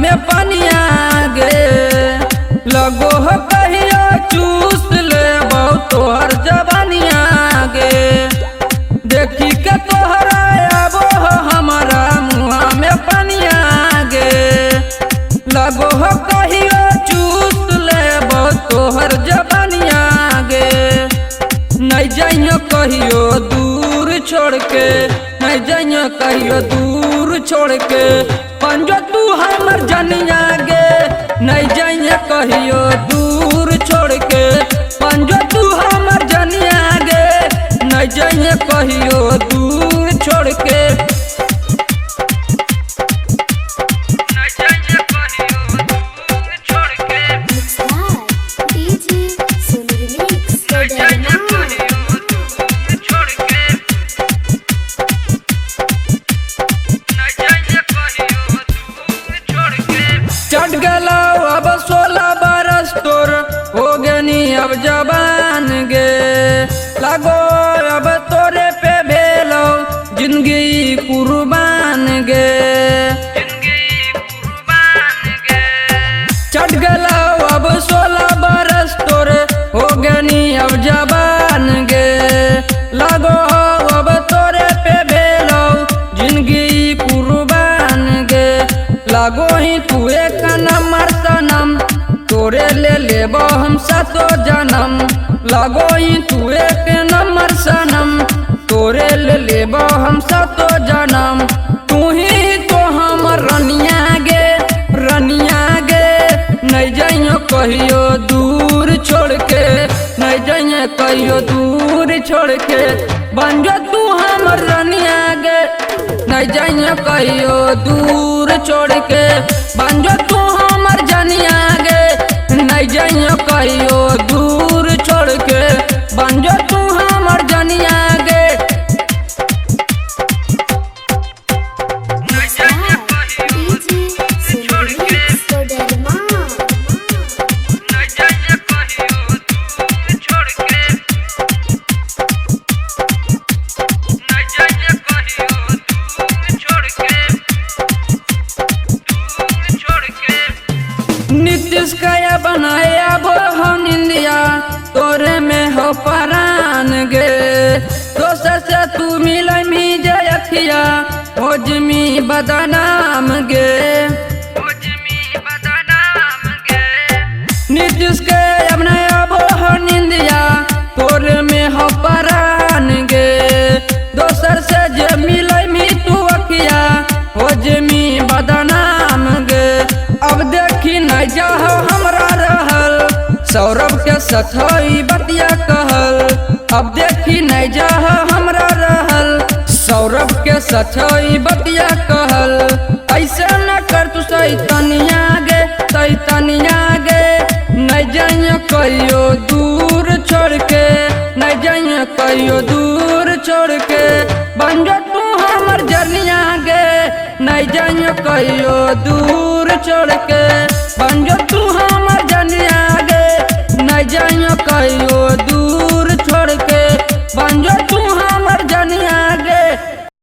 में पनिया गे। लगो हो कहियो चूस ले तोहर जवानिया गे। देखी के तोहरा आबो हो हमारा मुँह में पनिया गे। लगो हो कहियो चूस ले तोहर जवानिया गे। नहीं जाइयो कहियो दूर छोड़ के, नहीं जाइयो कहियो दूर छोड़ के, पंजो तू हमर जनिया गे। नहीं जाइयो कहियो दूर छोड़ के, पंजो तू हमर जनिया गे। नहीं जाइयो कहियो दूर छोड़ के। चढ़ गला अब 16 बरस तोर हो गनी अब जवान गे। लगो अब तोरे पे भेलो जिंदगी कुर्बान गे। चढ़ गला अब 16 बरस तोर हो गनी अब जवान गे। लगो अब तोरे पे भेलो जिंदगी कुर्बान गे। लगो ही तू एक नंबर सनम, तोरे ले लेबो हम सातो जन्म। लगो ही तू एक नंबर सनम, तोरे ले लेबो हम सातो जन्म। तू ही तो हमर रनिया गे, रनिया गे। नहीं जाइयो कहियो दूर छोड़ के, नहीं जाइयो कहियो दूर छोड़ के, बन जो तू हमर रनिया गे। नहीं जाइयो कहियो दूर छोड़ के, बन जो तू हमर जनिया गे। नहीं जाइयो कहियो दूर छोड़ के, बन जो तू हमर जनिया गे। नीतीश कया बनाया वो हो निंदिया, तोरे में हो परान गे। दोसर से तू मिले मी जयखिया, हो जमी बदनाम गे। नीतीश के बनाया वो हो निंदिया, तोरे में हो परान गे। दोसर से जे मिले मी तू अखिया, हो जमी बदनाम गे। अब देखी नहीं जाहो हमरा रहल, सौरभ के सथई बतिया कहल। अब देखी नहीं जाहो हमरा रहल, सौरभ के सथई बतिया कहल। ऐसे न कर तू सैतनिया गे, सैतनिया गे। नहीं जाइयो कहियो दूर छोड़ के, नहीं जाइयो कहियो दूर छोड़ के, बन जो तू हमर जनिया गे। नहीं जाइयो कहियो दूर छोड़ के, बन जो तू हमर जनिया गे। नहीं जाइयो कहियो दूर छोड़ के, बन जो तू हमर जनिया